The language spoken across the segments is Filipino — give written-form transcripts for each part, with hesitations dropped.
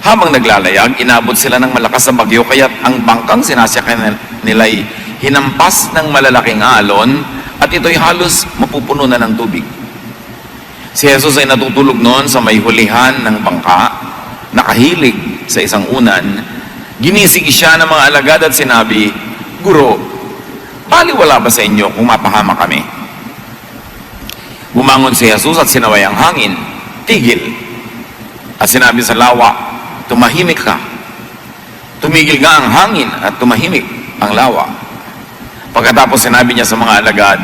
Habang naglalayag, inabot sila ng malakas na bagyo, kaya't ang bangkang sinasakyan nila'y hinampas ng malalaking alon at ito'y halos mapupuno na ng tubig. Si Jesus ay natutulog noon sa may hulihan ng bangka, nakahilig sa isang unan. Ginising siya ng mga alagad at sinabi, "Guro, baliwala ba sa inyo kung mapahama kami?" Bumangon si Jesus at sinaway ang hangin, "Tigil." At sinabi sa lawa, "Tumahimik ka." Tumigil nga ang hangin at tumahimik ang lawa. Pagkatapos sinabi niya sa mga alagad,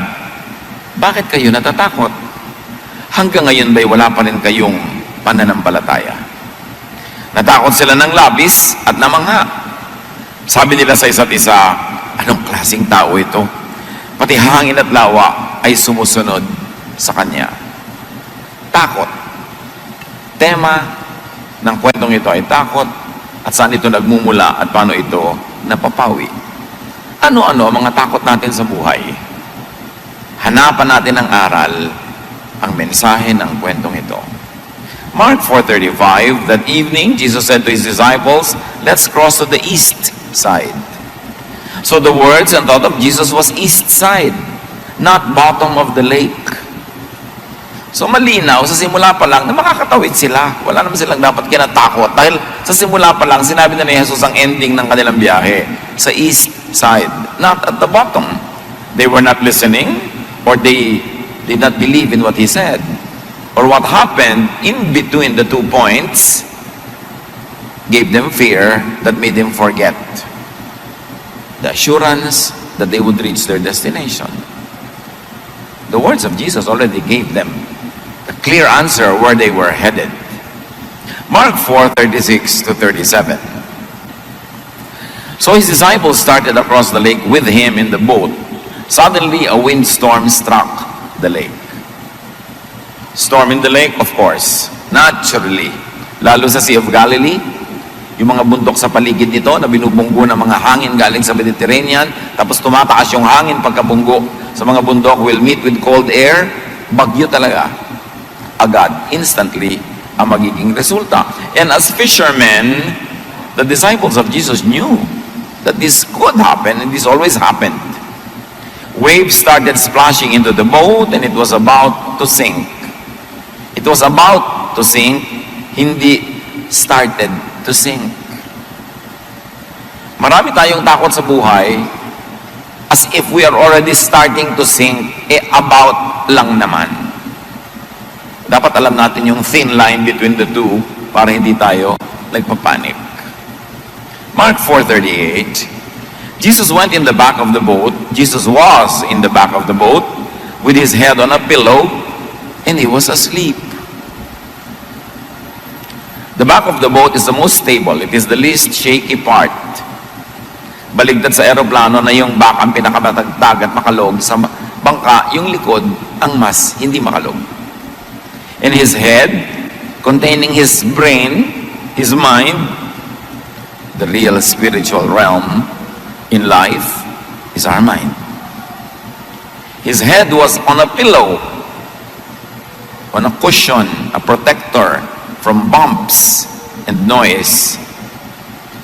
"Bakit kayo natatakot? Hanggang ngayon ba'y wala pa rin kayong pananampalataya?" Natakot sila ng labis at namangha. Sabi nila sa isa't isa, "Anong klaseng tao ito? Pati hangin at lawa ay sumusunod sa kanya." Takot. Tema ng kwentong ito ay takot at saan ito nagmumula at paano ito napapawi. Ano-ano ang mga takot natin sa buhay? Hanapan natin ang aral, ang mensahe ng kwentong ito. Mark 4:35, that evening, Jesus said to his disciples, "Let's cross to the east side." So the words and thought of Jesus was east side, not bottom of the lake. So malinaw, sa simula pa lang, na makakatawid sila. Wala naman silang dapat kinatakot. Dahil sa simula pa lang, sinabi na ni Jesus ang ending ng kanilang biyahe, sa east side, not at the bottom. They were not listening, or they did not believe in what he said. Or what happened in between the 2 points gave them fear that made them forget the assurance that they would reach their destination. The words of Jesus already gave them the clear answer where they were headed. Mark 4:36 to 37. So his disciples started across the lake with him in the boat. Suddenly a windstorm struck the lake. Storm in the lake, of course, naturally. Lalo sa Sea of Galilee, yung mga bundok sa paligid nito na binubunggo ng mga hangin galing sa Mediterranean, tapos tumataas yung hangin pagkabunggo sa mga bundok, will meet with cold air, bagyo talaga. Agad, instantly, ang magiging resulta. And as fishermen, the disciples of Jesus knew that this could happen, and this always happened. Waves started splashing into the boat, and it was about to sink. It was about to sink, hindi started to sink. Marami tayong takot sa buhay as if we are already starting to sink, about lang naman. Dapat alam natin yung thin line between the two para hindi tayo nagpapanik. Mark 4:38, Jesus went in the back of the boat. Jesus was in the back of the boat with his head on a pillow and he was asleep. The back of the boat is the most stable. It is the least shaky part. Baligtad sa aeroplano na yung back ang pinakamatagtag at makalog, sa bangka, yung likod ang mas hindi makalog. And his head, containing his brain, his mind, the real spiritual realm in life is our mind. His head was on a pillow, on a cushion, a protector from bumps and noise.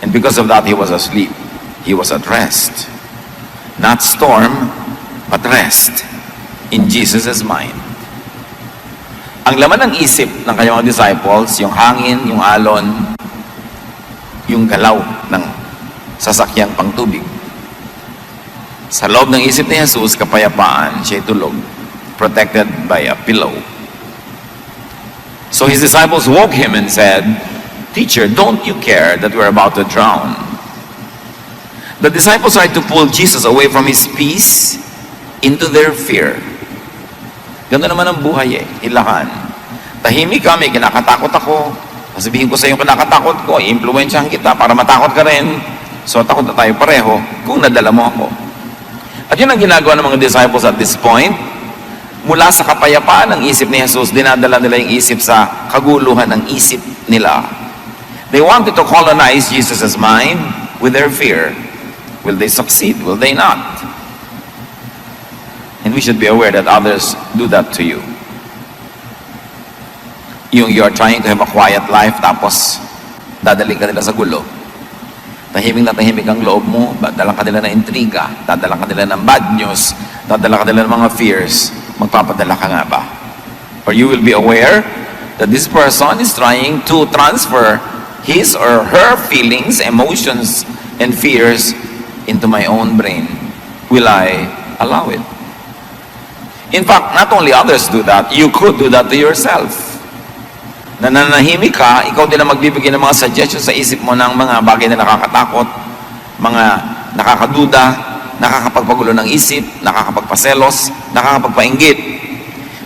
And because of that, he was asleep. He was at rest. Not storm, but rest in Jesus' mind. Ang laman ng isip ng kanyang disciples, yung hangin, yung alon, yung galaw ng sasakyang pangtubig. Sa loob ng isip ni Jesus, kapayapaan, siya'y tulog, protected by a pillow. So his disciples woke him and said, "Teacher, don't you care that we're about to drown?" The disciples tried to pull Jesus away from his peace into their fear. Ganda naman ang buhay ilakan. Tahimik kami, kinakatakot ako. Sabihin ko sa iyo kinakatakot ko, i-influensyahan kita para matakot ka rin. So takot na tayo pareho kung nadala mo ako. At yun ang ginagawa ng mga disciples at this point. Mula sa kapayapaan ng isip ni Jesus, dinadala nila yung isip sa kaguluhan ng isip nila. They wanted to colonize Jesus' mind with their fear. Will they succeed? Will they not? And we should be aware that others do that to you. Yung you're trying to have a quiet life, tapos Dadaling ka nila sa gulo. Tahimik na tahimik ang loob mo, dadala ka nila ng intriga, dadala ka nila ng bad news, dadala ka nila ng mga fears, magpapadala ka nga ba? Or you will be aware that this person is trying to transfer his or her feelings, emotions, and fears into my own brain. Will I allow it? In fact, not only others do that, you could do that to yourself. Nananahimik ka, ikaw din ang magbibigay ng mga suggestions sa isip mo ng mga bagay na nakakatakot, mga nakakaduda, nakakapagpagulo ng isip, nakakapagpaselos, nakakapagpainggit.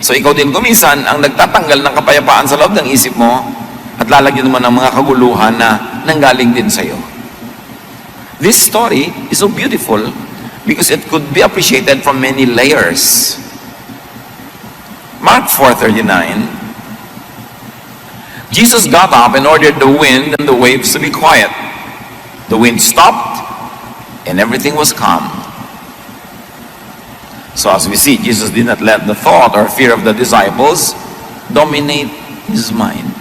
So ikaw din kuminsan ang nagtatanggal ng kapayapaan sa loob ng isip mo at lalagyan mo ng mga kaguluhan na nanggaling din sa iyo. This story is so beautiful because it could be appreciated from many layers. Mark 4:39, Jesus got up and ordered the wind and the waves to be quiet. The wind stopped and everything was calm. So as we see, Jesus did not let the thought or fear of the disciples dominate his mind.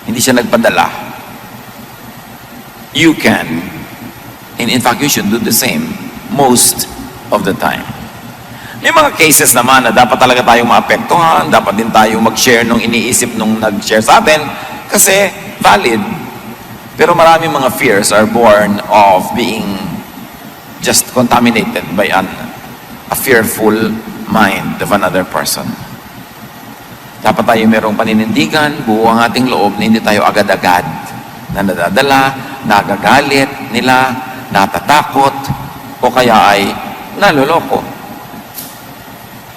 Hindi siya nagpadala. You can, and in fact you should do the same most of the time. May mga cases naman na dapat talaga tayong maapektuhan, dapat din tayong mag-share nung iniisip nung nag-share sa atin kasi valid. Pero maraming mga fears are born of being just contaminated by a fearful mind of another person. Dapat tayo merong paninindigan, buo ang ating loob na hindi tayo agad-agad na nadadala, nagagalit nila, natatakot, o kaya ay naloloko.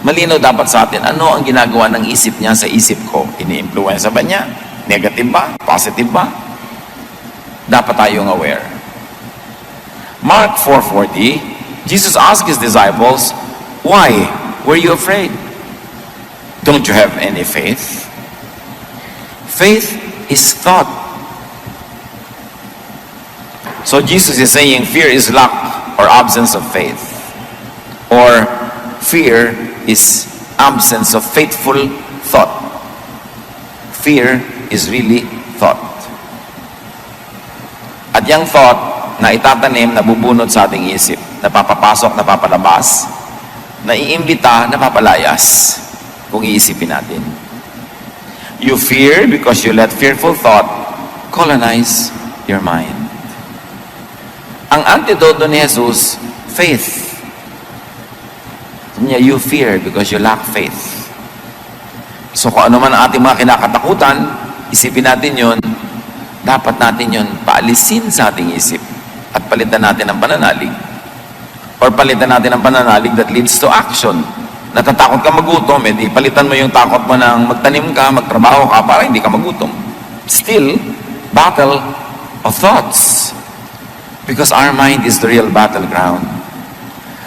Malinaw dapat sa atin, ano ang ginagawa ng isip niya sa isip ko? Ini-influence ba niya? Negative ba? Positive ba? Dapat tayong aware. Mark 4:40, Jesus asked his disciples, "Why were you afraid? Don't you have any faith?" Faith is thought. So Jesus is saying fear is lack or absence of faith. Or fear is absence of faithful thought. Fear is really thought. At yung thought na itatanim, nabubunot sa ating isip, napapapasok, napapalabas, naiimbita, napapalayas, kung iisipin natin. You fear because you let fearful thought colonize your mind. Ang antidote ni Jesus, faith. You fear because you lack faith. So kung ano man ang ating mga kinakatakutan, isipin natin yun, dapat natin yun paalisin sa ating isip at palitan natin ang pananalig. Or palitan natin ang pananalig that leads to action. Natatakot ka magutom, edi palitan mo yung takot mo ng magtanim ka, magtrabaho ka para hindi ka magutom. Still, battle of thoughts. Because our mind is the real battleground.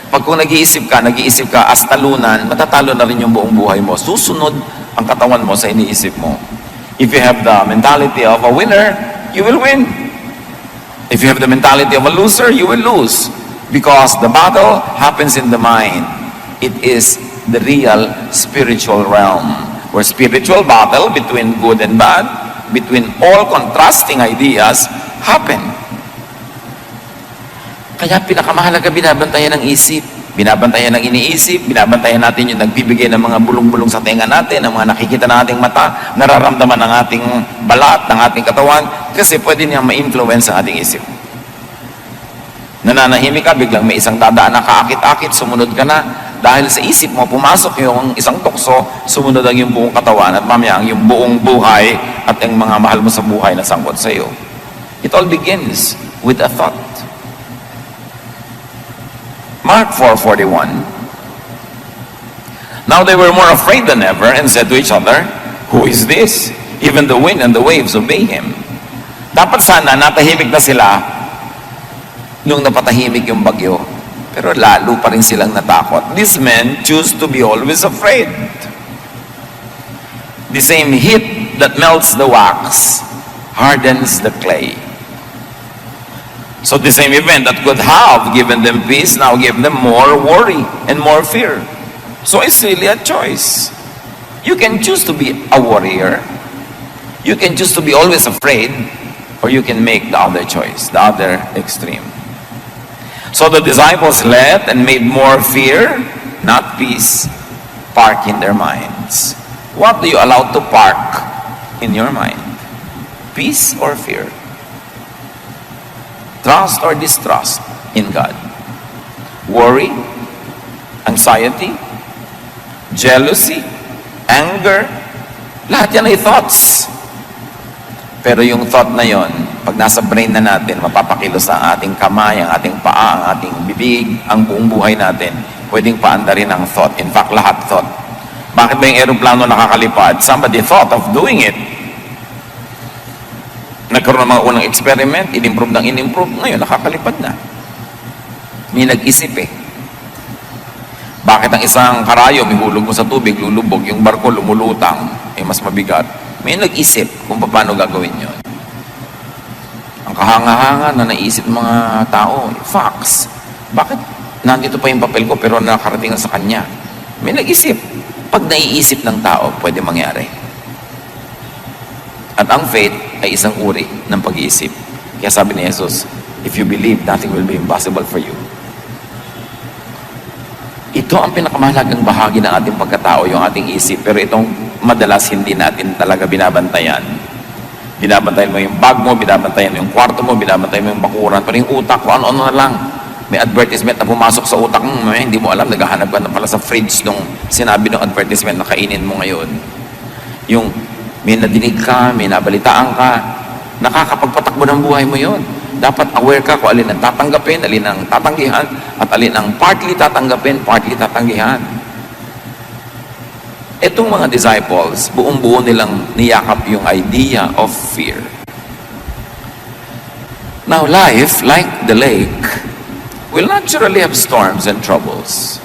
Pag kung nag-iisip ka as talunan, matatalo na rin yung buong buhay mo. Susunod ang katawan mo sa iniisip mo. If you have the mentality of a winner, you will win. If you have the mentality of a loser, you will lose. Because the battle happens in the mind. It is the real spiritual realm. Where spiritual battle between good and bad, between all contrasting ideas, happen. Kaya pinakamahalaga binabantayan ng isip. Binabantayan ng iniisip, binabantayan natin yung nagbibigay ng mga bulong-bulong sa tenga natin, ng mga nakikita ng ating mata, nararamdaman ng ating balat, ng ating katawan, kasi pwede niyang ma-influence ang ating isip. Nananahimik ka, biglang may isang dadaan na kaakit-akit, sumunod ka na, dahil sa isip mo, pumasok yung isang tukso, sumunod ang yung buong katawan, at mamaya ang yung buong buhay, at ang mga mahal mo sa buhay na sangkot sa iyo. It all begins with a thought. Mark 4:41. Now they were more afraid than ever and said to each other, "Who is this? Even the wind and the waves obey him." Dapat sana natahimik na sila nung napatahimik yung bagyo. Pero lalo pa rin silang natakot. These men choose to be always afraid. The same heat that melts the wax hardens the clay. So the same event that could have given them peace now gave them more worry and more fear. So it's really a choice. You can choose to be a warrior. You can choose to be always afraid, or you can make the other choice, the other extreme. So the disciples let and made more fear, not peace, park in their minds. What do you allow to park in your mind? Peace or fear? Trust or distrust in God? Worry, anxiety, jealousy, anger, lahat yan ay thoughts. Pero yung thought na yon, pag nasa brain na natin, mapapakilos ang ating kamay, ang ating paa, ang ating bibig, ang buong buhay natin, pwedeng paandarin ang thought. In fact, lahat thought. Bakit ba yung aeroplano nakakalipad? Somebody thought of doing it. Nagkaroon ng mga unang experiment, in-improve ng in-improve, ngayon nakakalipad na. May nag-isip eh. Bakit ang isang karayom, ihulog mo sa tubig, lulubog, yung barko lumulutang, mas mabigat. May nag-isip kung paano gagawin yon. Ang kahanga-hanga na naisip ng mga tao, facts. Bakit nandito pa yung papel ko pero nakarating na sa kanya? May nag-isip. Pag naiisip ng tao, pwede mangyari. At ang faith ay isang uri ng pag-iisip. Kaya sabi ni Jesus, if you believe, nothing will be impossible for you. Ito ang pinakamahalagang bahagi ng ating pagkatao, yung ating isip. Pero itong madalas hindi natin talaga binabantayan. Binabantayan mo yung bag mo, binabantayan mo yung kwarto mo, binabantayan mo yung bakuran. Pero yung utak ko, ano-ano na lang. May advertisement na pumasok sa utak mo, hindi mo alam, naghahanap ka na pala sa fridge nung sinabi ng advertisement na kainin mo ngayon. Yung may nadinig ka, may nabalitaan ka, nakakapagpatakbo ng buhay mo yon. Dapat aware ka kung alin ang tatanggapin, alin ang tatanggihan, at alin ang partly tatanggapin, partly tatanggihan. Itong mga disciples, buong-buo nilang niyakap yung idea of fear. Now, life, like the lake, will naturally have storms and troubles.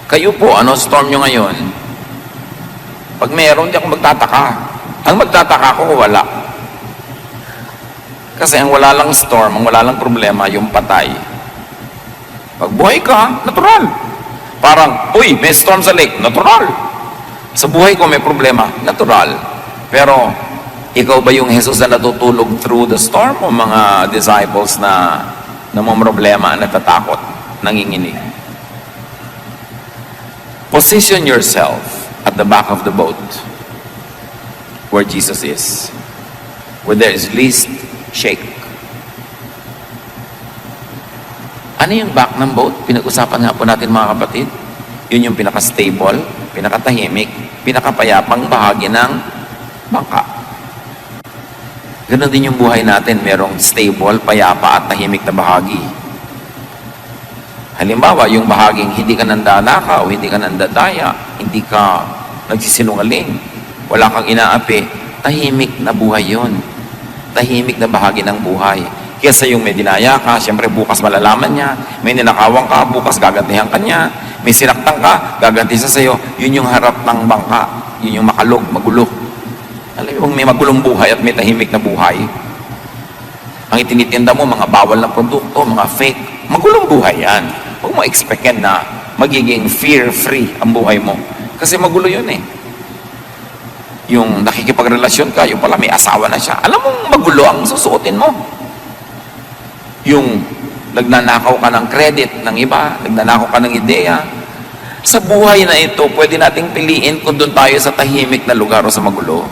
Kayo po, ano storm nyo ngayon? Pag meron, di ako magtataka. Ang magtataka ko, wala. Kasi ang wala lang storm, ang wala lang problema, yung patay. Pag buhay ka, natural. Parang, uy, may storm sa lake, natural. Sa buhay ko may problema, natural. Pero, ikaw ba yung Jesus na natutulog through the storm o mga disciples na may problema, natatakot, nanginginig? Position yourself at the back of the boat where Jesus is, where there is least shake. Ano yung back ng boat? Pinag-usapan nga po natin mga kapatid. Yun yung pinaka-stable, pinaka-tahimik, pinaka-payapang bahagi ng bangka. Ganon din yung buhay natin. Merong stable, payapa at tahimik na bahagi. Halimbawa, yung bahaging hindi ka nandalakaw, hindi ka nandadaya, hindi ka nagsisinungaling, wala kang inaapi, tahimik na buhay yun. Tahimik na bahagi ng buhay. Kesa yung may dinaya ka, siyempre bukas malalaman niya, may ninakawang ka, bukas gagantihan ka niya, may sinaktan ka, gaganti sa sayo, yun yung harap ng bangka, yun yung makalog, magulo. Alam mo, may magulong buhay at may tahimik na buhay. Ang itinitinda mo, mga bawal na produkto, mga fake, magulong buhay yan. Huwag mo expect yan na magiging fear-free ang buhay mo. Kasi magulo yun eh. Yung nakikipagrelasyon ka, yung pala may asawa na siya, alam mong magulo ang susuotin mo. Yung nagnanakaw ka ng credit ng iba, nagnanakaw ka ng ideya. Sa buhay na ito, pwede nating piliin kung doon tayo sa tahimik na lugar o sa magulo.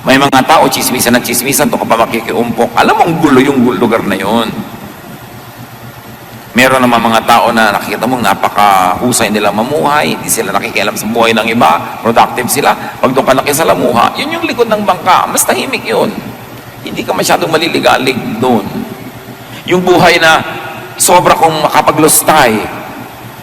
May mga tao, chismisan ng chismisan, doon ka pa makikiumpok. Alam mong gulo yung lugar na yon. Meron naman mga tao na nakikita mong napakahusay nila mamuhay, hindi sila nakikialam sa buhay ng iba, productive sila. Pag doon ka nakisalamuha, yun yung likod ng bangka, mas tahimik yun. Hindi ka masyadong maliligalig doon. Yung buhay na sobra kong makapaglustay.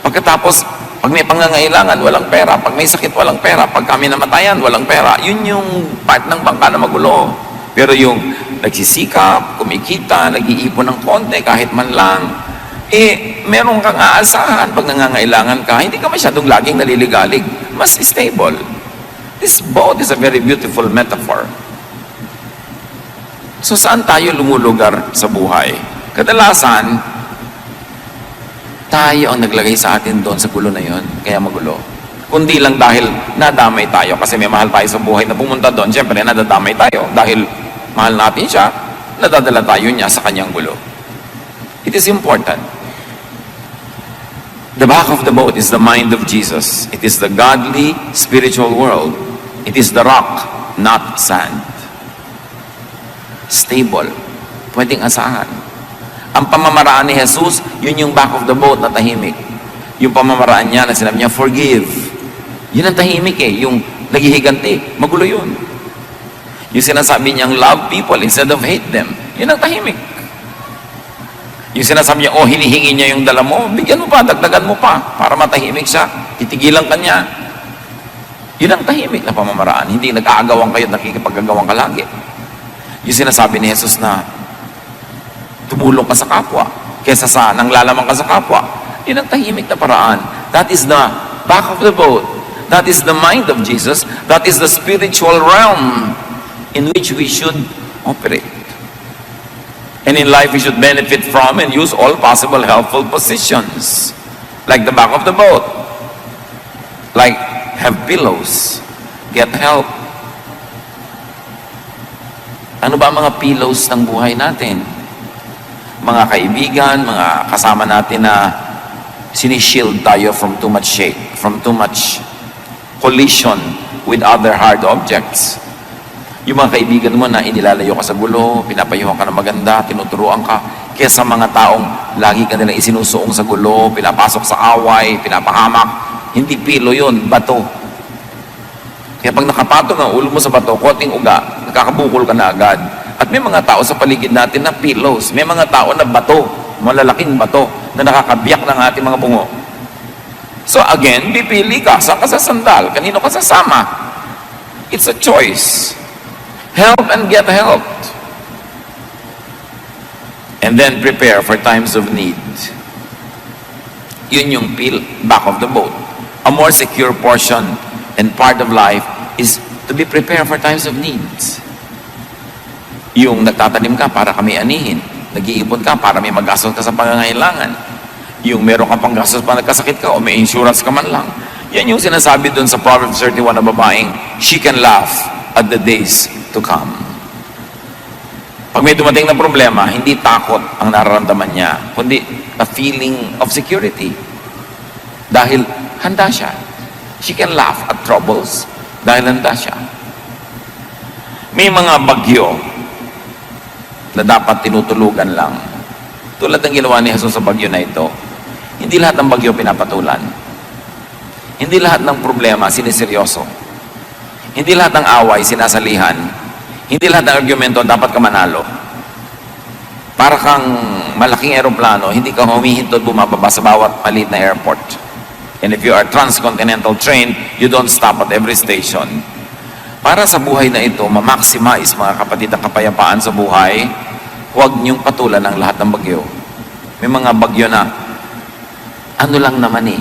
Pagkatapos, pag may pangangailangan, walang pera. Pag may sakit, walang pera. Pag kami namatayan, walang pera. Yun yung part ng bangka na magulo. Pero yung nagsisikap, kumikita, nag-iipon ng konti, kahit man lang, meron kang aasahan pag nangangailangan ka, hindi ka masyadong laging naliligalig. Mas stable. This boat is a very beautiful metaphor. So, saan tayo lumulugar sa buhay? Kadalasan, tayo ang naglagay sa atin doon sa gulo na yon, kaya magulo. kundi lang dahil nadamay tayo kasi may mahal tayo sa buhay na pumunta doon. Siyempre, nadadamay tayo dahil mahal natin siya, nadadala tayo niya sa kanyang gulo. It is important. The back of the boat is the mind of Jesus. It is the godly, spiritual world. It is the rock, not sand. Stable. Pwedeng asahan. Ang pamamaraan ni Jesus, yun yung back of the boat na tahimik. Yung pamamaraan niya na sinabi niya, forgive. Yun ang tahimik yung naghihiganti. Magulo yun. Yung sinasabi niyang love people instead of hate them. Yun ang tahimik. Yung sinasabi niya, hinihingi niya yung dala mo, bigyan mo pa, dagdagan mo pa, para matahimik siya. Titigilan ka niya. Yun ang tahimik na pamamaraan. Hindi nag-aagawan kayo, nakikipag-agawan ka lagi. Yung sinasabi ni Jesus na, tumulong ka sa kapwa, kesa sa nanglalaman ka sa kapwa. Yun ang tahimik na paraan. That is the back of the boat. That is the mind of Jesus. That is the spiritual realm in which we should operate. And in life, we should benefit from and use all possible helpful positions. Like the back of the boat. Like, have pillows. Get help. Ano ba ang mga pillows ng buhay natin? Mga kaibigan, mga kasama natin na sinishield tayo from too much shake, from too much collision with other hard objects. Yung mga kaibigan mo na inilalayo ka sa gulo, pinapayuhan ka ng maganda, tinuturuan ka, kesa mga taong lagi ka nilang isinusuong sa gulo, pinapasok sa away, pinapahamak. Hindi pilo yun, bato. Kaya pag nakapatong ang ulo mo sa bato, konting uga, nakakabukol ka na agad. At may mga tao sa paligid natin na pillows. May mga tao na bato, malalaking bato, na nakakabiyak ng ating mga bungo. So again, pipili ka. Saan ka sa sandal? Kanino ka sasama? It's a choice. Help and get helped. And then prepare for times of need. Yun yung back of the boat. A more secure portion and part of life is to be prepared for times of needs. Yung nagtatanim ka para kami anihin. Nag-iipon ka para may magastos ka sa pangangailangan. Yung meron ka pang gastos pa nagkasakit ka o may insurance ka man lang. Yan yung sinasabi dun sa Proverbs 31 na babaeng, she can laugh at the days to come. Pag may dumating na problema, hindi takot ang nararamdaman niya, kundi a feeling of security. Dahil handa siya. She can laugh at troubles dahil handa siya. May mga bagyo na dapat tinutulugan lang. Tulad ng ginawa ni Jesus sa bagyo na ito, hindi lahat ng bagyo pinapatulan. Hindi lahat ng problema siniseryoso. Hindi lahat ng away sinasalihan. Hindi lahat ng argumento dapat ka manalo. Para kang malaking eroplano, hindi ka humihintod bumababa sa bawat maliit na airport. And if you are transcontinental train, you don't stop at every station. Para sa buhay na ito, ma-maximize mga kapatid ang kapayapaan sa buhay, huwag niyong patulan ang lahat ng bagyo. May mga bagyo na ano lang naman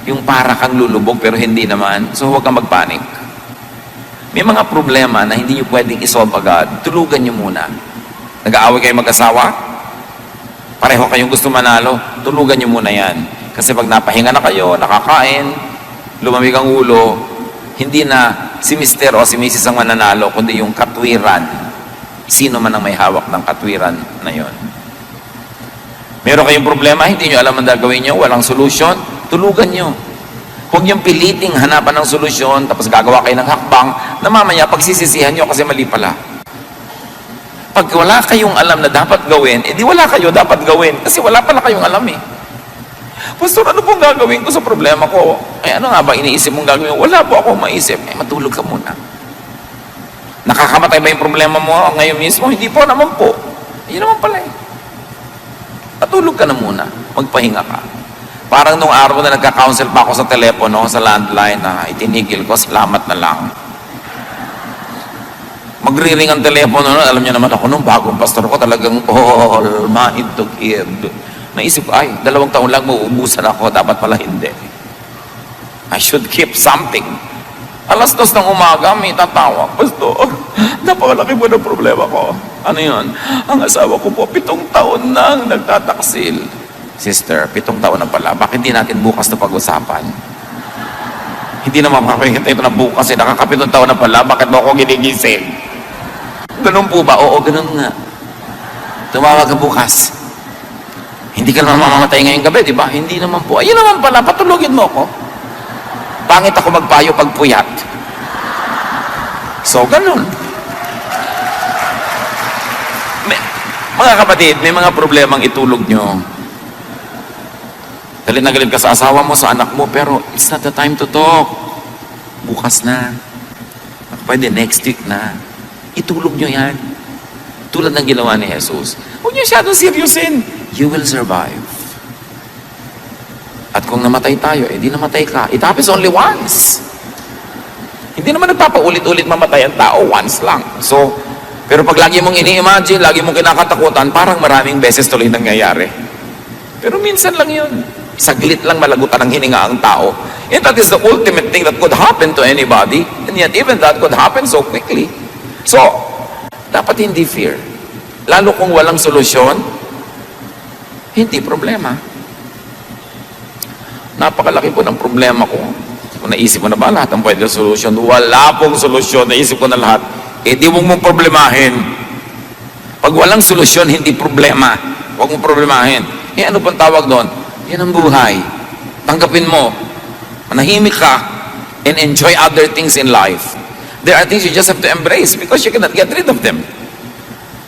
yung para kang lulubog pero hindi naman, so huwag kang magpanik. May mga problema na hindi niyo pwedeng isolve agad, tulugan niyo muna. Nag-aaway kayo mag-asawa? Pareho kayong gusto manalo, tulugan niyo muna yan. Kasi pag napahinga na kayo, nakakain, lumamig ang ulo, hindi na si Mr. o si Mrs. ang mananalo, kundi yung katwiran. Sino man ang may hawak ng katwiran na yon. Meron kayong problema, hindi nyo alam ang gagawin nyo, walang solusyon, tulugan nyo. Huwag niyong piliting hanapan ng solusyon, tapos gagawa kayo ng hakbang, na mamaya pagsisisihan nyo kasi mali pala. Pag wala kayong alam na dapat gawin, edi wala kayo dapat gawin, kasi wala pala kayong alam Pastor, ano pong gagawin ko sa problema ko? Ano nga ba iniisip mong gagawin? Wala po ako maisip. Matulog ka muna. Nakakamatay ba yung problema mo ngayon mismo? Hindi po naman po. Yun naman pala Patulog ka na muna. Magpahinga ka. Parang nung araw na nagka-counsel pa ako sa telepono, sa landline, na itinigil ko, salamat na lang. Magriring ang telepono, alam niyo naman ako, nung bagong pastor ko, talagang all mind to give. Naisip ko, 2 taon lang mauubusan ako, dapat pala hindi. I should keep something. 2:00 ng umaga, may tatawag, Pastor, napakalaki mo ng problema ko. Ano yun? Ang asawa ko po, 7 taon nang nagtataksil. Sister, 7 taon na pala, bakit hindi natin bukas na pag-usapan? Hindi na mapapahintay ito na bukas eh. Nakakapitong taon na pala. Bakit mo ako ginigising? Ganun po ba? Oo, ganun nga. Tumawag ka bukas. Hindi ka naman mamamatay ngayong gabi, di ba? Hindi naman po. Ayun naman pala, patulogin mo ako. Pangit ako magpayo pag puyat. So, ganun. Mga kapatid, may mga problemang itulog nyo. Galit na galit ka sa asawa mo, sa anak mo, pero it's not the time to talk. Bukas na. Pwede next week na. Itulog nyo yan. Tulad ng ginawa ni Jesus. Huwag nyo siyadong seryosin. You will survive. At kung namatay tayo, di namatay ka. It happens only once. Hindi naman nagpapaulit-ulit mamatay ang tao, once lang. So, pero pag lagi mong ini-imagine, lagi mong kinakatakutan, parang maraming beses tuloy nangyayari. Pero minsan lang yun. Saglit lang malagutan ang hininga ang tao. And that is the ultimate thing that could happen to anybody. And yet even that could happen so quickly. So, dapat hindi fear. Lalo kung walang solusyon, hindi problema. Napakalaki po ng problema ko. Kung naisip mo na ba lahat ang pwede solusyon? Wala pong solusyon. Naisip ko na lahat. Di mong problemahin. Pag walang solusyon, hindi problema. Huwag mong problemahin. Ano pang tawag doon? Yan ang buhay. Tanggapin mo. Manahimik ka and enjoy other things in life. There are things you just have to embrace because you cannot get rid of them.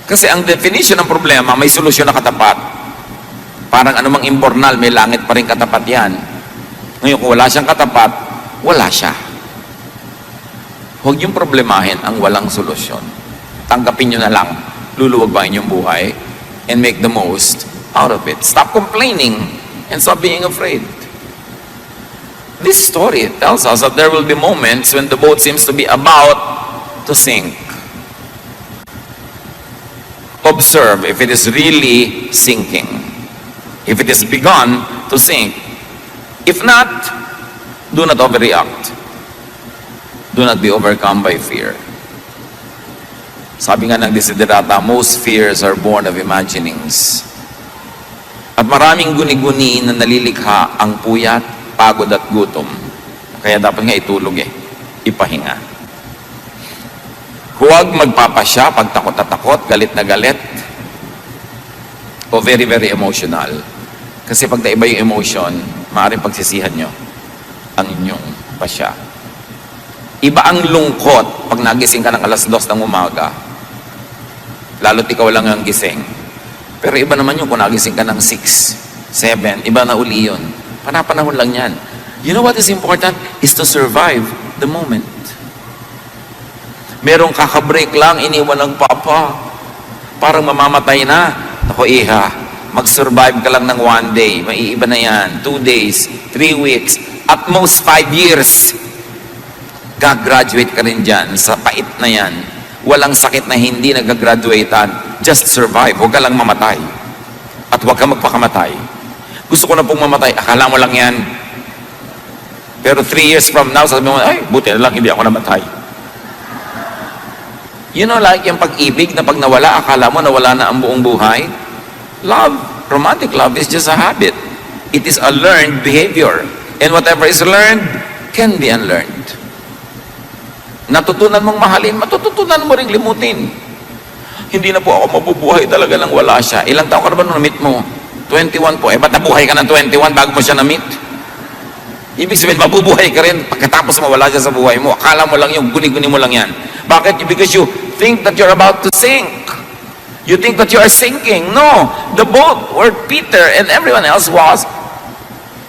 Kasi ang definition ng problema, may solusyon na katapat. Parang anumang imbornal, may langit pa rin katapat yan. Ngayon, kung wala siyang katapat, wala siya. Huwag yung problemahin ang walang solusyon. Tanggapin nyo na lang. Luluwag ba inyong buhay and make the most out of it. Stop complaining and stop being afraid. This story tells us that there will be moments when the boat seems to be about to sink. Observe if it is really sinking. If it has begun to sink. If not, do not overreact. Do not be overcome by fear. Sabi nga ng Desiderata, most fears are born of imaginings. At maraming guni-guni na nalilikha ang puyat, pagod at gutom. Kaya dapat nga itulog ipahinga. Huwag magpapasya pag takot na takot, galit na galit, o very, very emotional. Kasi pag naiba yung emotion, maaaring pagsisihan nyo ang inyong pasya. Iba ang lungkot pag nagising ka ng alas 2 ng umaga. Lalo't ikaw lang ang gising. Pero iba naman yung kung nagising ka ng 6, 7, iba na uli yun. Panapanahon lang yan. You know what is important? Is to survive the moment. Merong kakabreak lang, iniwan ng papa. Parang mamamatay na. Ako iha, mag-survive ka lang ng 1 day. Maiiba na yan. 2 days, 3 weeks, at most 5 years. Gagraduate ka rin dyan. Sa pait na yan. Walang sakit na hindi nagagraduatean. Just survive. Huwag ka lang mamatay. At huwag ka magpakamatay. Gusto ko na pong mamatay. Akala mo lang yan. Pero 3 years from now, sabi mo, ay, buti na lang hindi ako namatay. You know, like yung pag-ibig na pag nawala, akala mo nawala na ang buong buhay. Love, romantic love is just a habit. It is a learned behavior. And whatever is learned can be unlearned. Natutunan mong mahalin, matututunan mo ring limutin. Hindi na po ako mabubuhay talaga nang wala siya. Ilang taon ka na ba nung na-meet mo? 21 po. Ba't nabuhay ka ng 21 bago mo siya na-meet? Ibig sabihin, mabubuhay ka rin pagkatapos mawala siya sa buhay mo. Akala mo lang yung guni-guni mo lang yan. Bakit? Because you think that you're about to sink. You think that you are sinking. No. The boat where Peter and everyone else was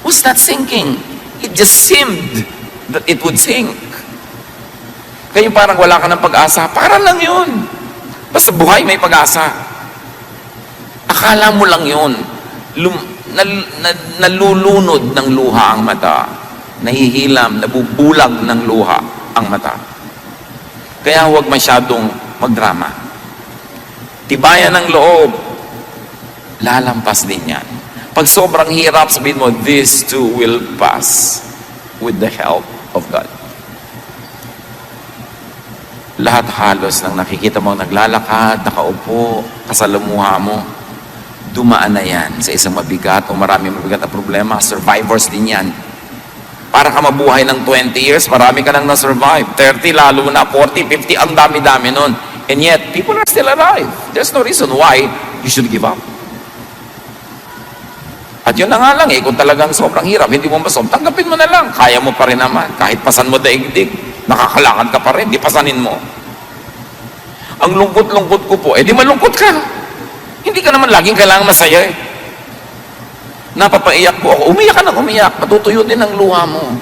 not sinking. It just seemed that it would sink. Kaya parang wala ka ng pag-asa. Parang lang yun. Basta buhay may pag-asa. Akala mo lang yun. Nalulunod ng luha ang mata. Nahihilam, nabubulag ng luha ang mata. Kaya huwag masyadong magdrama. Tibayan ng loob. Lalampas din yan. Pag sobrang hirap, sabihin mo, this too will pass with the help of God. Lahat halos ng nakikita mo naglalakad, nakaupo, kasalamuha mo, dumaan na yan sa isang mabigat o maraming mabigat na problema. Survivors din yan. Para ka mabuhay ng 20 years, marami ka nang na-survive. 30, lalo na 40, 50, ang dami-dami nun. And yet, people are still alive. There's no reason why you should give up. At yun na nga lang kung talagang sobrang hirap, hindi mo masolve, tanggapin mo na lang. Kaya mo pa rin naman. Kahit pasan mo daigdig, nakakalakad ka pa rin, di pasanin mo. Ang lungkot-lungkot ko po, di malungkot ka. Hindi ka naman laging kailangan masaya eh. Napapaiyak po ako, umiyak ka nang umiyak, matutuyo din ang luha mo.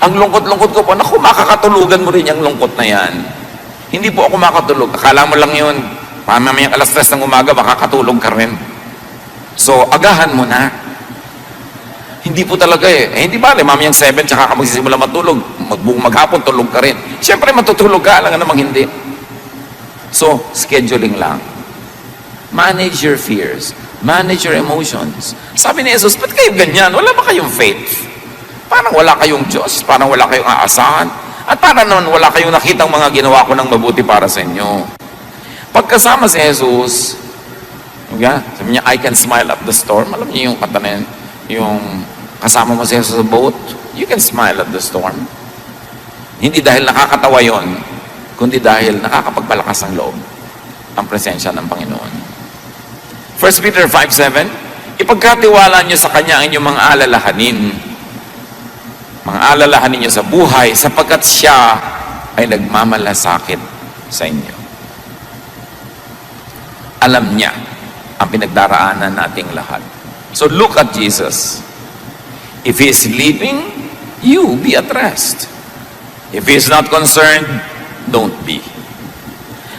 Ang lungkot-lungkot ko po, naku, makakatulugan mo rin yung lungkot na yan. Hindi po ako makatulog, akala mo lang yun, mamayang alas 3 ng umaga, makakatulog ka rin. So, agahan mo na. Hindi po talaga hindi ba, mamayang 7, tsaka ka magsisimula matulog, maghapon, tulog ka rin. Siyempre, matutulog ka, alam nga namang hindi. So, scheduling lang. Manage your fears. Manage your emotions. Sabi ni Jesus, ba't kayo ganyan? Wala ba kayong faith? Parang wala kayong Diyos, parang wala kayong aasahan, at parang naman wala kayong nakitang mga ginawa ko ng mabuti para sa inyo. Pagkasama si Jesus, sabi niya, I can smile at the storm. Alam niyo yung kata na yun, yung kasama mo si Jesus sa boat, you can smile at the storm. Hindi dahil nakakatawa yon, kundi dahil nakakapagpalakas ng loob ang presensya ng Panginoon. 1 Peter 5:7, ipagkatiwala niyo sa Kanya ang inyong mga alalahanin. Mga alalahanin niyo sa buhay, sapagkat Siya ay nagmamalasakit sa inyo. Alam niya ang pinagdaraanan nating lahat. So look at Jesus. If He is sleeping, you be at rest. If He is not concerned, don't be.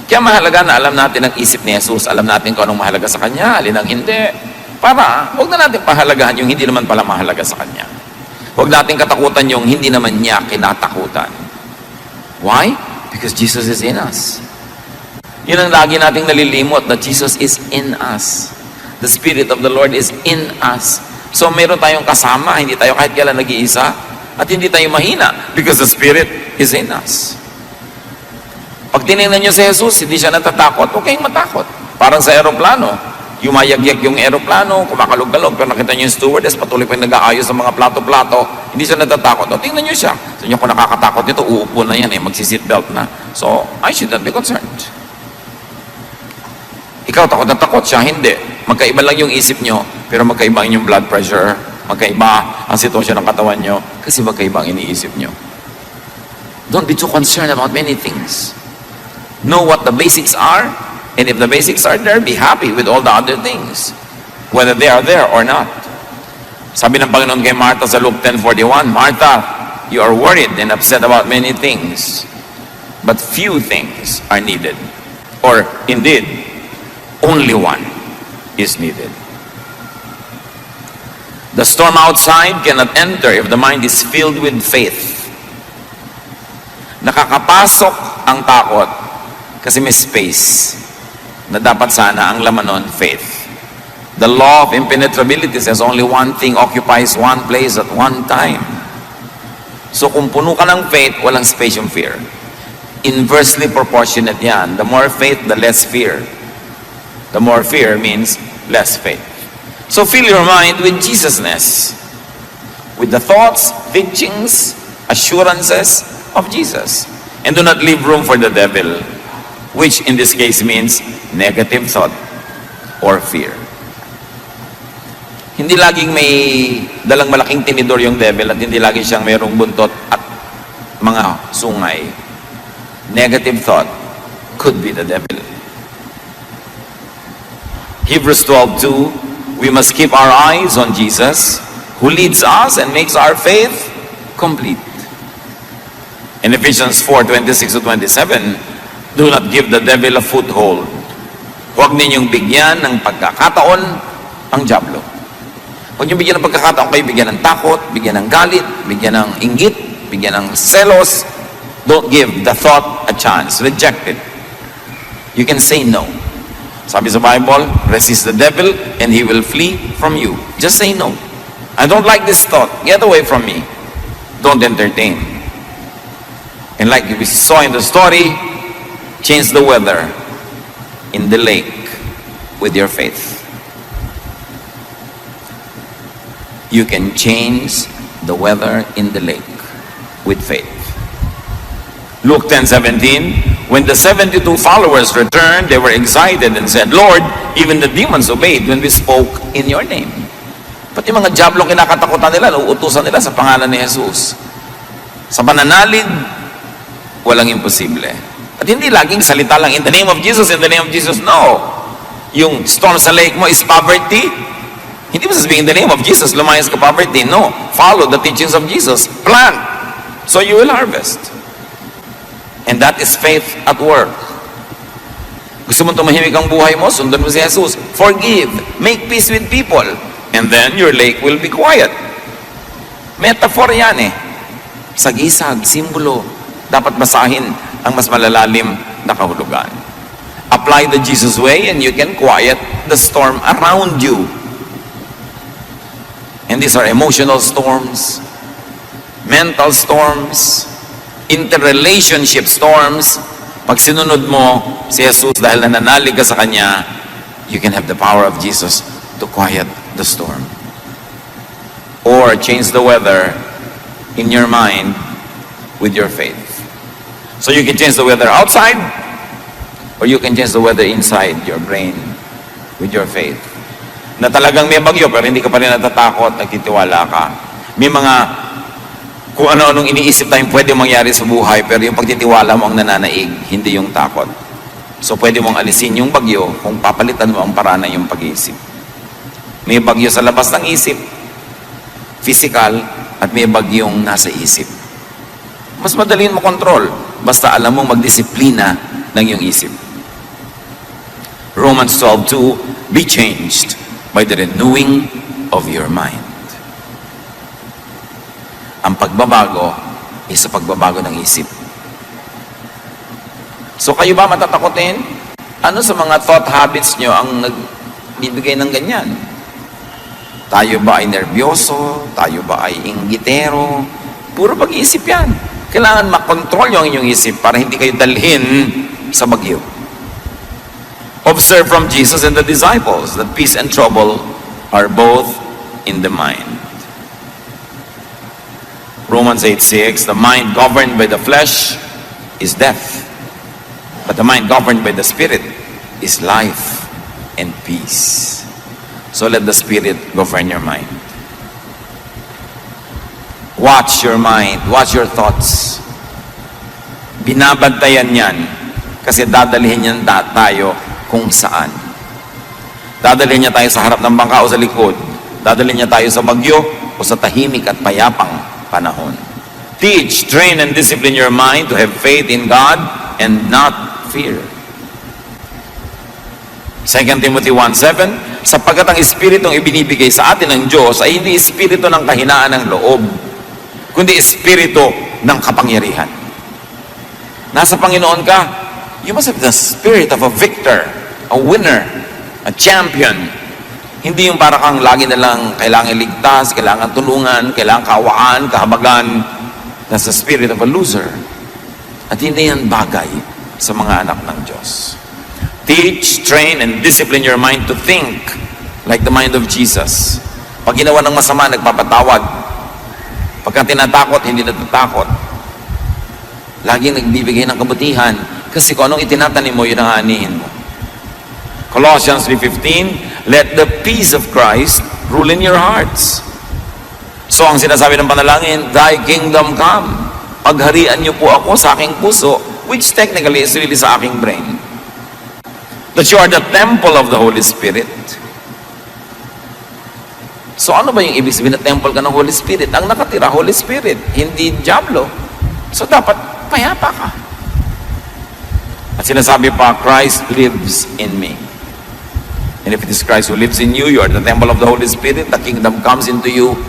Kaya mahalaga na alam natin ang isip ni Jesus, alam natin kung anong mahalaga sa Kanya, alin ang hindi. Para, huwag na natin pahalagahan yung hindi naman pala mahalaga sa Kanya. Huwag natin katakutan yung hindi naman niya kinatakutan. Why? Because Jesus is in us. Yun ang lagi nating nalilimot, that Jesus is in us. The Spirit of the Lord is in us. So meron tayong kasama, hindi tayo kahit kailan nag-iisa, at hindi tayo mahina, because the Spirit is in us. Pag tinignan niyo si Jesus, hindi siya natatakot, huwag kayong matakot. Parang sa aeroplano, yumayag-yag yung aeroplano, kumakalog-kalog, pero nakita niyo yung stewardess, patuloy pa yung nag-aayos sa mga plato-plato, hindi siya natatakot. O, tingnan niyo siya. Sabi niyo, kung nakakatakot nito, uupo na yan, magsi-seatbelt na. So, I should not be concerned. Ikaw, takot na takot siya, hindi. Magkaiba lang yung isip niyo, pero magkaiba ang inyong blood pressure, magkaiba ang sitwasyon ng katawan niyo, kasi magkaiba ang iniisip niyo. Don't be too concerned about many things. Know what the basics are, and if the basics are there, be happy with all the other things, whether they are there or not. Sabi ng Panginoon kay Martha sa Luke 10:41, Martha, you are worried and upset about many things, but few things are needed. Or indeed, only one is needed. The storm outside cannot enter if the mind is filled with faith. Nakakapasok ang takot kasi may space na dapat sana ang laman nun, faith. The law of impenetrability says only one thing occupies one place at one time. So kung puno ka ng faith, walang space yung fear. Inversely proportionate yan. The more faith, the less fear. The more fear means less faith. So fill your mind with Jesusness, with the thoughts, teachings, assurances of Jesus. And do not leave room for the devil, which in this case means negative thought or fear. Hindi laging may dalang malaking tinidor yung devil at hindi laging siyang mayroong buntot at mga sungay. Negative thought could be the devil. Hebrews 12:2, we must keep our eyes on Jesus, who leads us and makes our faith complete. In Ephesians 4:26-27, do not give the devil a foothold. Huwag ninyong bigyan ng pagkakataon ang diablo. Huwag ninyong bigyan ng pagkakataon kayo, bigyan ng takot, bigyan ng galit, bigyan ng inggit, bigyan ng selos. Don't give the thought a chance. Reject it. You can say no. Sabi sa Bible, resist the devil and he will flee from you. Just say no. I don't like this thought. Get away from me. Don't entertain. And like we saw in the story, change the weather in the lake with your faith. You can change the weather in the lake with faith. Luke 10:17, when the 72 followers returned, they were excited and said, Lord, even the demons obeyed when we spoke in your name. Pati mga diablong kinakatakutan nila, uutusan nila sa pangalan ni Jesus. Sa pananalig, walang imposible. At hindi laging salita lang, in the name of Jesus, in the name of Jesus. No. Yung storm sa lake mo is poverty. Hindi mo sasabihin, in the name of Jesus, lumayas ka poverty. No. Follow the teachings of Jesus. Plant, so you will harvest. And that is faith at work. Gusto mo tumahimik ang buhay mo, sundan mo si Jesus. Forgive. Make peace with people. And then your lake will be quiet. Metaphor yan eh. Sagisag, simbolo. Dapat basahin ang mas malalalim na kahulugan. Apply the Jesus way and you can quiet the storm around you. And these are emotional storms, mental storms, interrelationship storms. Pag sinunod mo si Jesus dahil nananalig ka sa Kanya, you can have the power of Jesus to quiet the storm. Or change the weather in your mind with your faith. So you can change the weather outside, or you can change the weather inside your brain with your faith. Na talagang may bagyo pero hindi ka pa rin natatakot, nagtitiwala ka. May mga kung ano-anong iniisip tayong pwede mangyari sa buhay, pero yung pagtitiwala mo ang nananaig, hindi yung takot. So pwede mong alisin yung bagyo kung papalitan mo ang paraan ng yung pag-iisip. May bagyo sa labas ng isip, physical, at may bagyong nasa isip. Mas madaling mo control, basta alam mong magdisiplina ng yung isip. Romans 12:2, be changed by the renewing of your mind. Ang pagbabago ay sa pagbabago ng isip. So kayo ba matatakotin? Ano sa mga thought habits nyo ang nagbibigay ng ganyan? Tayo ba ay nervyoso? Tayo ba ay inggitero? Puro pag-iisip yan. Kailangan makontrol yung inyong isip para hindi kayo dalhin sa bagyo. Observe from Jesus and the disciples that peace and trouble are both in the mind. Romans 8:6, the mind governed by the flesh is death, but the mind governed by the Spirit is life and peace. So let the Spirit govern your mind. Watch your mind, watch your thoughts. Binabantayan yan kasi dadalhin yan tayo kung saan. Dadalhin niya tayo sa harap ng bangka o sa likod. Dadalhin niya tayo sa bagyo o sa tahimik at payapang panahon. Teach, train, and discipline your mind to have faith in God and not fear. 2 Timothy 1:7, sapagkat ang Espiritong ibinibigay sa atin ng Diyos ay hindi Espiritu ng kahinaan ng loob, kundi Espiritu ng kapangyarihan. Nasa Panginoon ka, you must have the spirit of a victor, a winner, a champion. Hindi yung para kang lagi na lang kailangan ligtas, kailangan tulungan, kailangan kawaan, kahabagan. That's the spirit of a loser. At hindi yan bagay sa mga anak ng Diyos. Teach, train, and discipline your mind to think like the mind of Jesus. Pag ginawa ng masama, nagpapatawad. Pagka tinatakot, hindi natatakot. Laging nagbibigay ng kabutihan. Kasi kung anong itinatanim mo, yun ang aanihin mo. Colossians 3:15, let the peace of Christ rule in your hearts. So ang sinasabi ng panalangin, thy kingdom come. Pagharian niyo po ako sa aking puso, which technically is really sa aking brain. That you are the temple of the Holy Spirit. So ano ba yung ibig sabihin na temple ka ng Holy Spirit? Ang nakatira, Holy Spirit, hindi diablo. So dapat payapa ka. At sinasabi pa, Christ lives in me. And if it is Christ who lives in you, you are the temple of the Holy Spirit, the kingdom comes into you,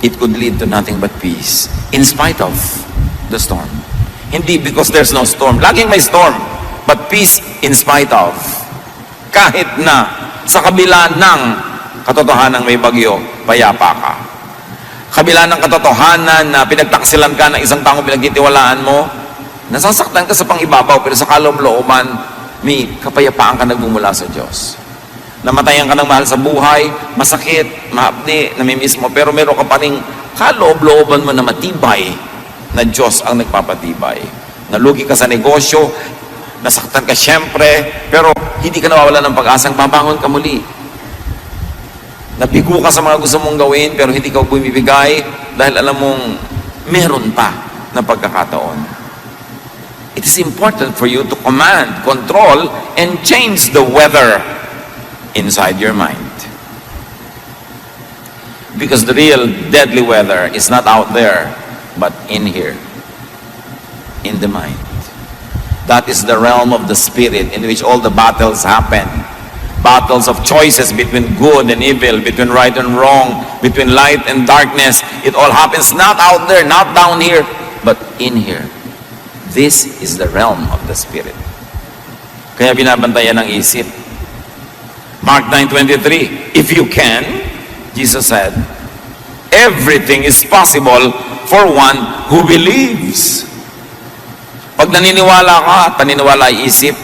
it could lead to nothing but peace. In spite of the storm. Hindi because there's no storm. Laging may storm. But peace in spite of. Kahit na sa kabila ng katotohanan may bagyo, payapa ka. Kabila ng katotohanan na pinagtaksilan ka ng isang taong pinagtitiwalaan mo, nasasaktan ka sa pangibabaw, pero sa kaloob-looban, may kapayapaan ka nagmumula sa Diyos. Namatayan ka ng mahal sa buhay, masakit, mahapdi, namimiss mo, pero meron ka pa ring kaloob-looban mo na matibay na Diyos ang nagpapatibay. Nalugi ka sa negosyo, nasaktan ka siyempre, pero hindi ka nawawala ng pag-asang babangon ka muli. Nabigo ka sa mga gusto mong gawin, pero hindi ka bumibigay dahil alam mong meron pa na pagkakataon. It is important for you to command, control, and change the weather inside your mind. Because the real deadly weather is not out there, but in here, in the mind. That is the realm of the spirit in which all the battles happen. Battles of choices between good and evil, between right and wrong, between light and darkness. It all happens not out there, not down here, but in here. This is the realm of the spirit. Kaya binabantayan ng isip. Mark 9:23, if you can, Jesus said, everything is possible for one who believes. Pag naniniwala ka, paniniwala ay isip,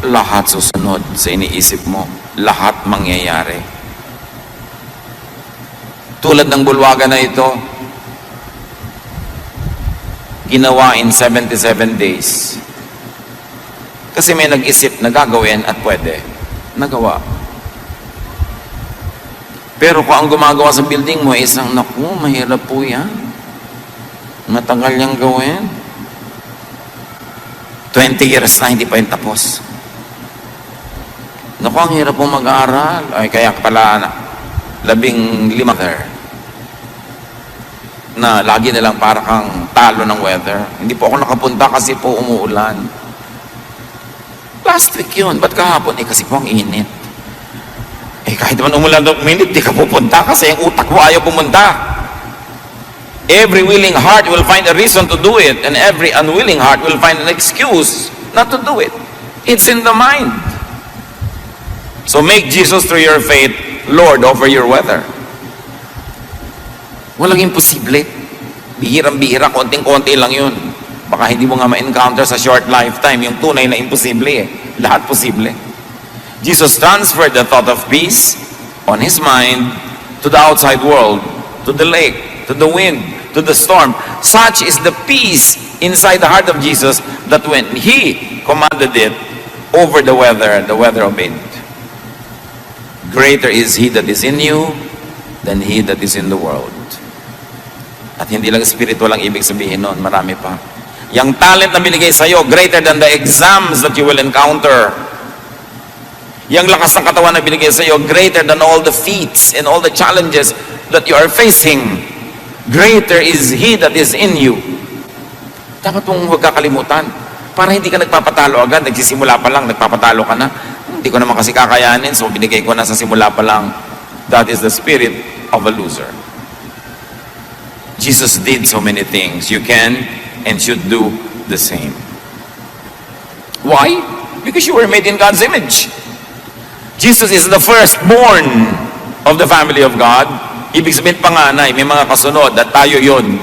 lahat susunod sa iniisip mo. Lahat mangyayari. Tulad ng bulwagan na ito, ginawa in 77 days. Kasi may nag-isip na gagawin at pwede. Nagawa. Pero kung ang gumagawa sa building mo, isang, naku, mahirap po yan. Matagal niyang gawin. 20 years na, hindi pa yung tapos. Naku, ang hirap po mag-aaral. Ay, kaya pala, 15 there. Na lagi na lang para kang talo ng weather. Hindi po ako nakapunta kasi po umuulan. Last week yun. Ba't kahapon? Kasi po ang init. Kahit naman umulan ng minute, di ka pupunta kasi ang utak mo ayaw pumunta. Every willing heart will find a reason to do it, and every unwilling heart will find an excuse not to do it. It's in the mind. So make Jesus through your faith Lord over your weather. Walang imposible. Bihirang-bihira, konting-konti lang yun. Baka hindi mo nga ma-encounter sa short lifetime yung tunay na imposible. Lahat posible. Jesus transferred the thought of peace on his mind to the outside world, to the lake, to the wind, to the storm. Such is the peace inside the heart of Jesus that when he commanded it over the weather obeyed. Greater is he that is in you than he that is in the world. At hindi lang spiritual ang ibig sabihin nun, marami pa. Yung talent na binigay sa'yo, greater than the exams that you will encounter. Yung lakas ng katawan na binigay sa'yo, greater than all the feats and all the challenges that you are facing. Greater is he that is in you. Dapat mong huwag kakalimutan. Para hindi ka nagpapatalo agad, nagsisimula pa lang, nagpapatalo ka na. Hindi ko naman kasi kakayanin, so binigay ko na sa simula pa lang. That is the spirit of a loser. Jesus did so many things. You can and should do the same. Why? Because you were made in God's image. Jesus is the firstborn of the family of God. Ibig sabihin panganay, may mga kasunod at tayo yon,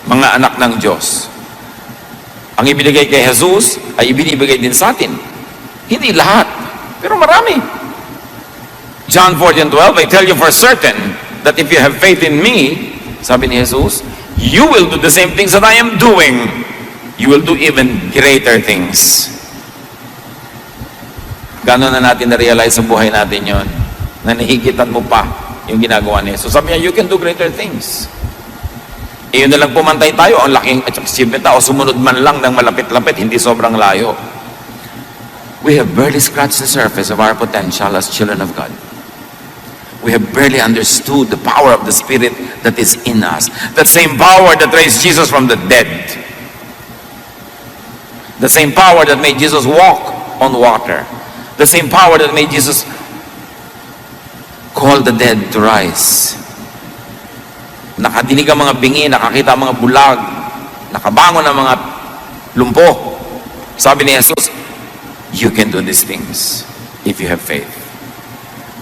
mga anak ng Diyos. Ang ibinigay kay Jesus ay ibinibigay din sa atin. Hindi lahat, pero marami. John 14:12, I tell you for certain that if you have faith in me, sabi ni Jesus, you will do the same things that I am doing. You will do even greater things. Gano'n na natin na-realize sa buhay natin yon, na nahigitan mo pa yung ginagawa ni Jesus. Sabi niya, you can do greater things. Iyon na lang pumantay tayo, ang laking achievement o sumunod man lang ng malapit-lapit, hindi sobrang layo. We have barely scratched the surface of our potential as children of God. We have barely understood the power of the Spirit that is in us. That same power that raised Jesus from the dead. The same power that made Jesus walk on water. The same power that made Jesus call the dead to rise. Nakadinig ang mga bingi, nakakita ang mga bulag, nakabangon ang mga lumpo. Sabi ni Jesus, you can do these things if you have faith.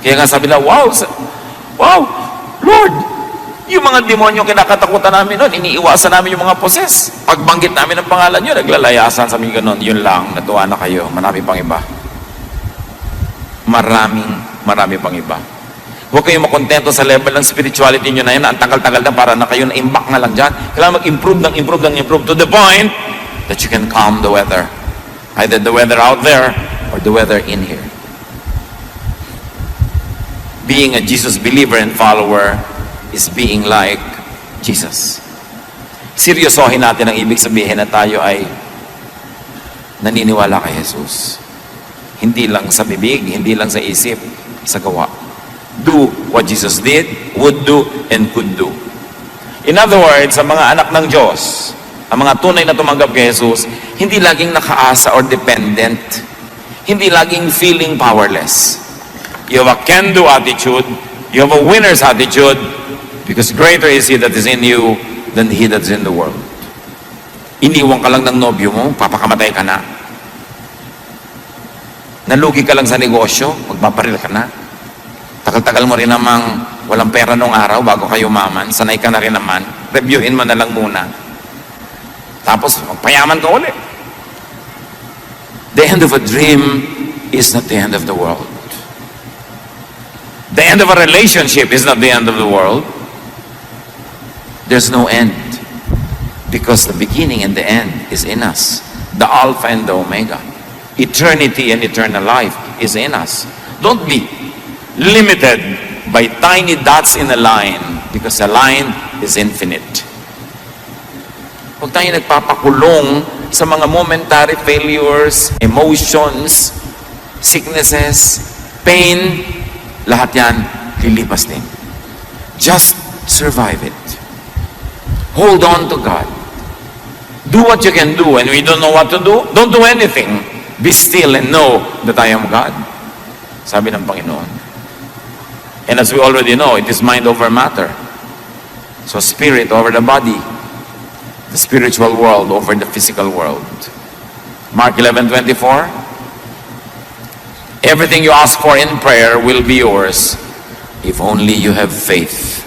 Kaya nga sabi na, wow, Lord, yung mga demonyo kinakatakutan namin noon, iniiwasan namin yung mga poses. Pagbanggit namin ang pangalan nyo, naglalayasan, sabi ganon, yun lang, natuwa na kayo, marami pang iba. Marami pang iba. Huwag kayong makontento sa level ng spirituality nyo na yun, na ang tagal-tagal na para na kayo na-imbak na lang dyan. Kailangan mag-improve to the point that you can calm the weather. Either the weather out there or the weather in here. Being a Jesus believer and follower is being like Jesus. Seryosohin natin ang ibig sabihin na tayo ay naniniwala kay Jesus. Hindi lang sa bibig, hindi lang sa isip, sa gawa. Do what Jesus did, would do, and could do. In other words, sa mga anak ng Diyos, ang mga tunay na tumanggap kay Jesus, hindi laging nakaasa or dependent. Hindi laging feeling powerless. You have a can-do attitude. You have a winner's attitude because greater is He that is in you than he that is in the world. Iniwan ka lang ng nobyo mo, papakamatay ka na. Nalugi ka lang sa negosyo, magpaparil ka na. Tagal-tagal mo rin namang walang pera nung araw bago kayo maman, sanay ka na rin naman, reviewin mo na lang muna. Tapos magpayaman ka ulit. The end of a dream is not the end of the world. The end of a relationship is not the end of the world. There's no end. Because the beginning and the end is in us. The Alpha and the Omega. Eternity and eternal life is in us. Don't be limited by tiny dots in a line because a line is infinite. Huwag tayo nagpapakulong sa mga momentary failures, emotions, sicknesses, pain. Lahat yan, lilipas din. Just survive it. Hold on to God. Do what you can do. And we don't know what to do, don't do anything. Be still and know that I am God. Sabi ng Panginoon. And as we already know, it is mind over matter. So spirit over the body. The spiritual world over the physical world. Mark 11:24. Everything you ask for in prayer will be yours if only you have faith.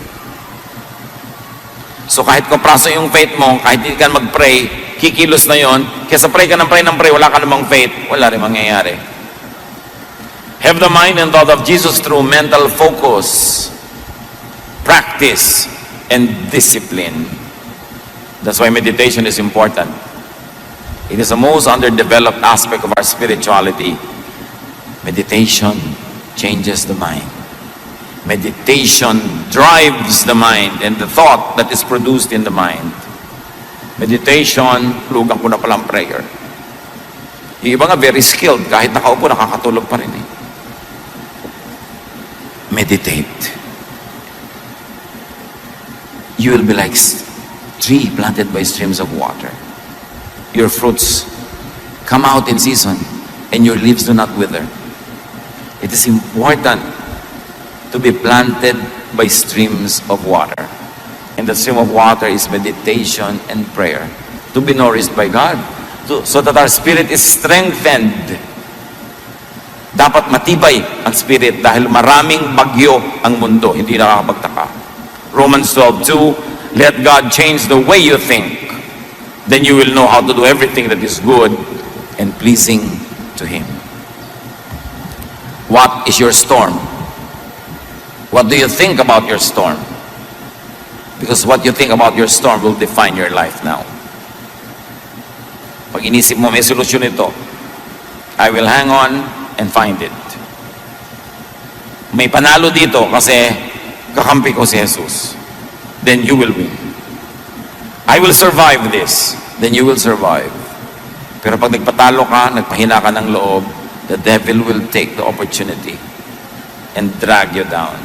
So kahit kompraso yung faith mo, kahit hindi ka mag-pray, kikilos na yon. Kesa pray ka ng pray, wala ka namang faith, wala rin mangyayari. Have the mind and thought of Jesus through mental focus, practice, and discipline. That's why meditation is important. It is the most underdeveloped aspect of our spirituality. Meditation changes the mind. Meditation drives the mind and the thought that is produced in the mind. Meditation, lugang ko na palang prayer. Yung iba nga very skilled, kahit nakaupo, nakakatulog pa rin eh. Meditate. You will be like tree planted by streams of water. Your fruits come out in season and your leaves do not wither. It is important to be planted by streams of water. And the stream of water is meditation and prayer. To be nourished by God. So that our spirit is strengthened. Dapat matibay ang spirit dahil maraming bagyo ang mundo. Hindi nakakapagtaka. Romans 12:2, let God change the way you think. Then you will know how to do everything that is good and pleasing to Him. What is your storm? What do you think about your storm? Because what you think about your storm will define your life now. Pag inisip mo may solusyon ito, I will hang on and find it. May panalo dito kasi kakampi ko si Jesus. Then you will win. I will survive this. Then you will survive. Pero pag nagpatalo ka, nagpahina ka ng loob, the devil will take the opportunity and drag you down.